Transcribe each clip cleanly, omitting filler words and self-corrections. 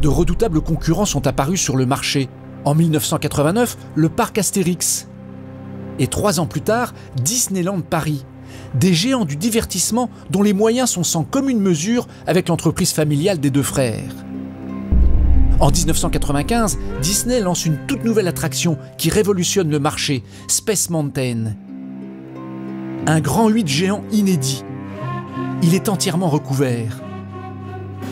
de redoutables concurrents sont apparus sur le marché. En 1989, le parc Astérix. Et 3 ans plus tard, Disneyland Paris. Des géants du divertissement dont les moyens sont sans commune mesure avec l'entreprise familiale des deux frères. En 1995, Disney lance une toute nouvelle attraction qui révolutionne le marché, Space Mountain. Un grand 8 géant inédit. Il est entièrement recouvert.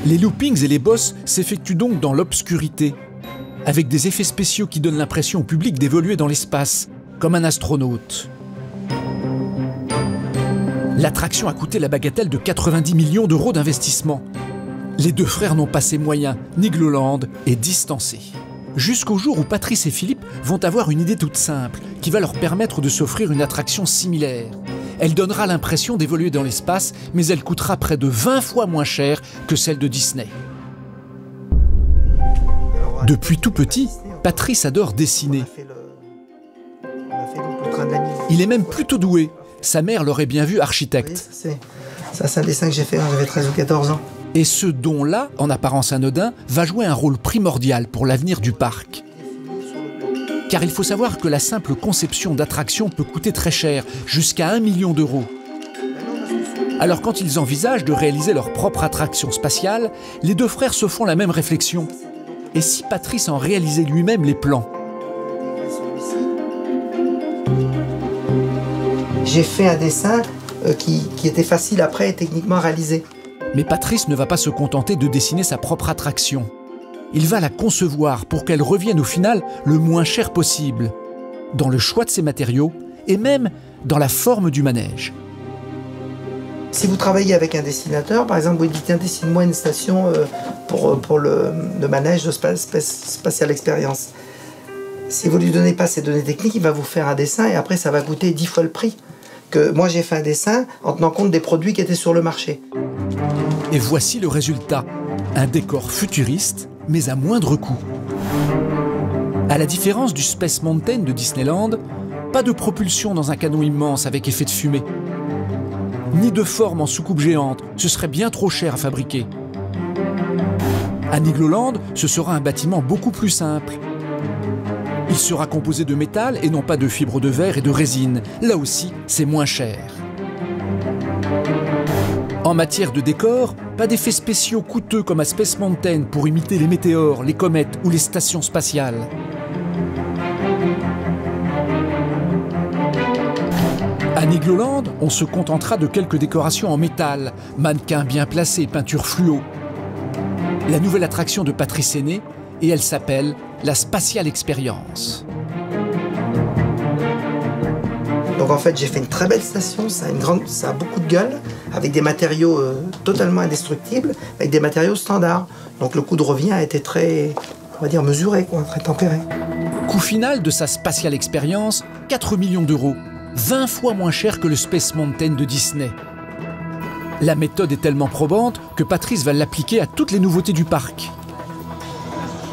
Les loopings et les bosses s'effectuent donc dans l'obscurité, avec des effets spéciaux qui donnent l'impression au public d'évoluer dans l'espace, comme un astronaute. L'attraction a coûté la bagatelle de 90 millions d'euros d'investissement. Les deux frères n'ont pas ses moyens, Nigloland est distancé. Jusqu'au jour où Patrice et Philippe vont avoir une idée toute simple, qui va leur permettre de s'offrir une attraction similaire. Elle donnera l'impression d'évoluer dans l'espace, mais elle coûtera près de 20 fois moins cher que celle de Disney. Depuis tout petit, Patrice adore dessiner. Il est même plutôt doué. Sa mère l'aurait bien vu architecte. Ça, c'est un dessin que j'ai fait quand j'avais 13 ou 14 ans. Et ce don-là, en apparence anodin, va jouer un rôle primordial pour l'avenir du parc. Car il faut savoir que la simple conception d'attraction peut coûter très cher, jusqu'à 1 million d'euros. Alors quand ils envisagent de réaliser leur propre attraction spatiale, les deux frères se font la même réflexion. Et si Patrice en réalisait lui-même les plans? J'ai fait un dessin qui était facile après et techniquement à réaliser. Mais Patrice ne va pas se contenter de dessiner sa propre attraction. Il va la concevoir pour qu'elle revienne au final le moins cher possible, dans le choix de ses matériaux et même dans la forme du manège. Si vous travaillez avec un dessinateur, par exemple, vous dites tiens, dessine-moi une station pour le manège de Spatial Experience. Si vous ne lui donnez pas ces données techniques, il va vous faire un dessin et après ça va coûter 10 fois le prix. Que moi j'ai fait un dessin en tenant compte des produits qui étaient sur le marché. Et voici le résultat, un décor futuriste, mais à moindre coût. À la différence du Space Mountain de Disneyland, pas de propulsion dans un canon immense avec effet de fumée. Ni de forme en soucoupe géante, ce serait bien trop cher à fabriquer. À Nigloland, ce sera un bâtiment beaucoup plus simple. Il sera composé de métal et non pas de fibres de verre et de résine. Là aussi, c'est moins cher. En matière de décor, pas d'effets spéciaux coûteux comme à Space Mountain pour imiter les météores, les comètes ou les stations spatiales. À Nigloland, on se contentera de quelques décorations en métal, mannequins bien placés, peinture fluo. La nouvelle attraction de Patrice est née et elle s'appelle la Spatial Experience. Donc en fait, j'ai fait une très belle station, ça a beaucoup de gueule, avec des matériaux totalement indestructibles, avec des matériaux standards. Donc le coût de revient a été très, on va dire, mesuré, quoi, très tempéré. Coût final de sa Spatial Experience, 4 millions d'euros, 20 fois moins cher que le Space Mountain de Disney. La méthode est tellement probante que Patrice va l'appliquer à toutes les nouveautés du parc.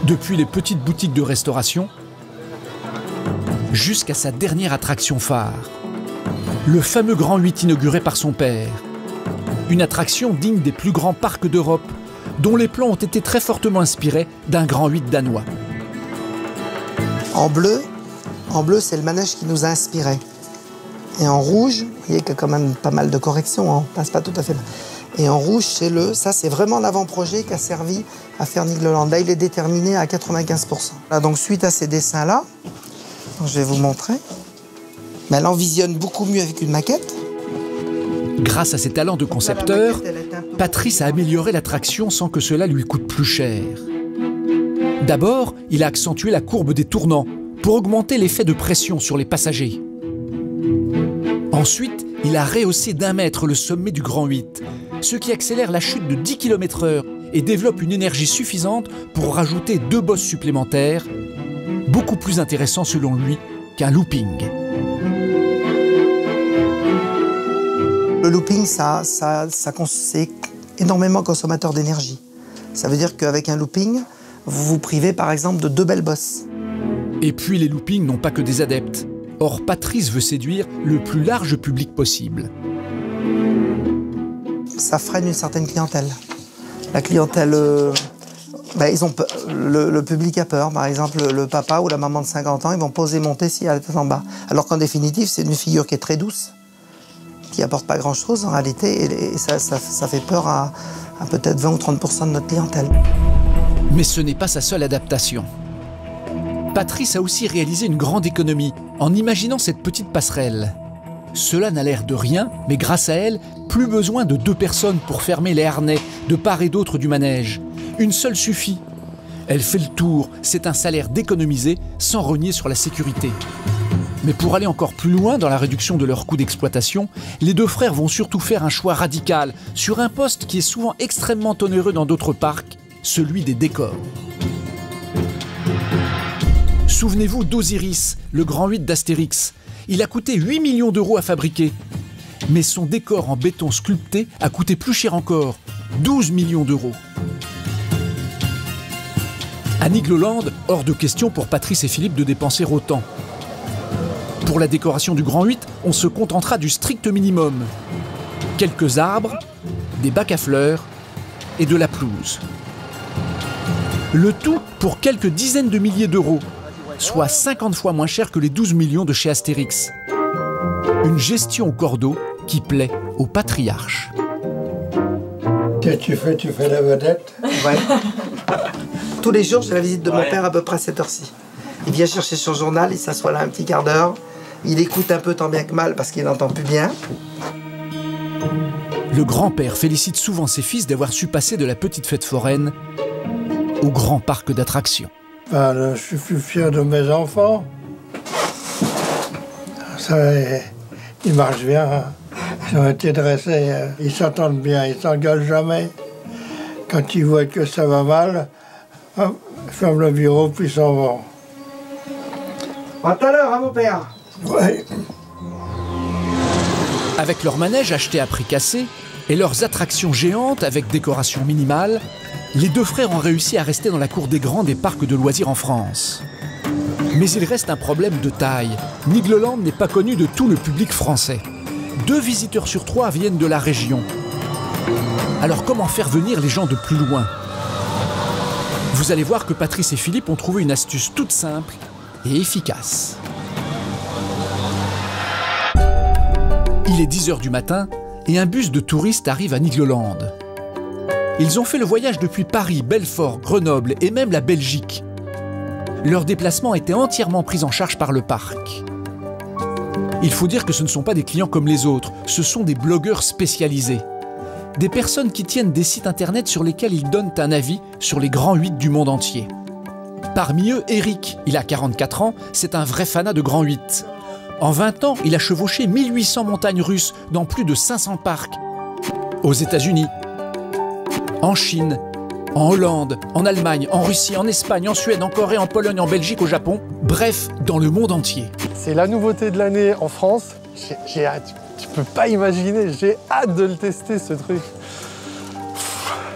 Depuis les petites boutiques de restauration, jusqu'à sa dernière attraction phare, le fameux Grand 8 inauguré par son père. Une attraction digne des plus grands parcs d'Europe, dont les plans ont été très fortement inspirés d'un Grand 8 danois. En bleu, c'est le manège qui nous a inspirés. Et en rouge, vous voyez qu'il y a quand même pas mal de corrections, hein, on passe pas tout à fait. Et en rouge, c'est vraiment l'avant-projet qui a servi à faire Nigloland. Là, il est déterminé à 95%. Là, donc suite à ces dessins-là, je vais vous montrer. Mais elle envisionne beaucoup mieux avec une maquette. Grâce à ses talents de concepteur, Patrice a amélioré l'attraction sans que cela lui coûte plus cher. D'abord, il a accentué la courbe des tournants pour augmenter l'effet de pression sur les passagers. Ensuite, il a rehaussé d'1 mètre le sommet du Grand 8, ce qui accélère la chute de 10 km/h et développe une énergie suffisante pour rajouter 2 bosses supplémentaires, beaucoup plus intéressants selon lui qu'un looping. Le looping, c'est énormément consommateur d'énergie. Ça veut dire qu'avec un looping, vous vous privez par exemple de 2 belles bosses. Et puis les loopings n'ont pas que des adeptes. Or, Patrice veut séduire le plus large public possible. Ça freine une certaine clientèle. La clientèle Ben, ils ont peur. Le public a peur. Par exemple, le papa ou la maman de 50 ans, ils vont pas oser monter si elle est la tête en bas. Alors qu'en définitive, c'est une figure qui est très douce, qui apporte pas grand-chose en réalité, et ça fait peur à peut-être 20 ou 30% de notre clientèle. Mais ce n'est pas sa seule adaptation. Patrice a aussi réalisé une grande économie en imaginant cette petite passerelle. Cela n'a l'air de rien, mais grâce à elle, plus besoin de 2 personnes pour fermer les harnais de part et d'autre du manège. Une seule suffit. Elle fait le tour, c'est un salaire d'économiser sans renier sur la sécurité. Mais pour aller encore plus loin dans la réduction de leurs coûts d'exploitation, les 2 frères vont surtout faire un choix radical sur un poste qui est souvent extrêmement onéreux dans d'autres parcs, celui des décors. Souvenez-vous d'Osiris, le grand 8 d'Astérix. Il a coûté 8 millions d'euros à fabriquer. Mais son décor en béton sculpté a coûté plus cher encore, 12 millions d'euros. À Nigloland, hors de question pour Patrice et Philippe de dépenser autant. Pour la décoration du Grand 8, on se contentera du strict minimum. Quelques arbres, des bacs à fleurs et de la pelouse. Le tout pour quelques dizaines de milliers d'euros, soit 50 fois moins cher que les 12 millions de chez Astérix. Une gestion au cordeau qui plaît au patriarche. Tu fais la vedette. Ouais. Tous les jours, j'ai la visite de mon père à peu près à cette heure-ci. Il vient chercher son journal, il s'assoit là un petit quart d'heure. Il écoute un peu tant bien que mal parce qu'il n'entend plus bien. Le grand-père félicite souvent ses fils d'avoir su passer de la petite fête foraine au grand parc d'attractions. Je suis plus fier de mes enfants. Ça, ils marchent bien. Ils ont été dressés. Ils s'entendent bien, ils s'engueulent jamais. Quand ils voient que ça va mal, hop, ils ferment le bureau puis ils s'en vont. À tout à l'heure, hein, mon père. Ouais. Avec leur manège acheté à prix cassé et leurs attractions géantes avec décoration minimale, les 2 frères ont réussi à rester dans la cour des grands des parcs de loisirs en France. Mais il reste un problème de taille. Nigloland n'est pas connu de tout le public français. 2 visiteurs sur 3 viennent de la région. Alors comment faire venir les gens de plus loin? Vous allez voir que Patrice et Philippe ont trouvé une astuce toute simple et efficace. Il est 10 h du matin et un bus de touristes arrive à Nigloland. Ils ont fait le voyage depuis Paris, Belfort, Grenoble et même la Belgique. Leur déplacement était entièrement pris en charge par le parc. Il faut dire que ce ne sont pas des clients comme les autres, ce sont des blogueurs spécialisés. Des personnes qui tiennent des sites internet sur lesquels ils donnent un avis sur les grands 8 du monde entier. Parmi eux, Eric, il a 44 ans, c'est un vrai fanat de grands 8. En 20 ans, il a chevauché 1800 montagnes russes dans plus de 500 parcs. Aux États-Unis, en Chine, en Hollande, en Allemagne, en Russie, en Espagne, en Suède, en Corée, en Pologne, en Belgique, au Japon, bref, dans le monde entier. C'est la nouveauté de l'année en France. J'ai hâte, tu peux pas imaginer, j'ai hâte de le tester ce truc.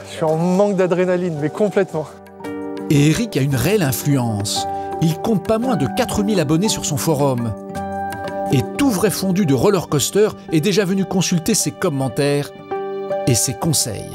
Je suis en manque d'adrénaline, mais complètement. Et Eric a une réelle influence. Il compte pas moins de 4000 abonnés sur son forum. Et tout vrai fondu de roller coaster est déjà venu consulter ses commentaires et ses conseils.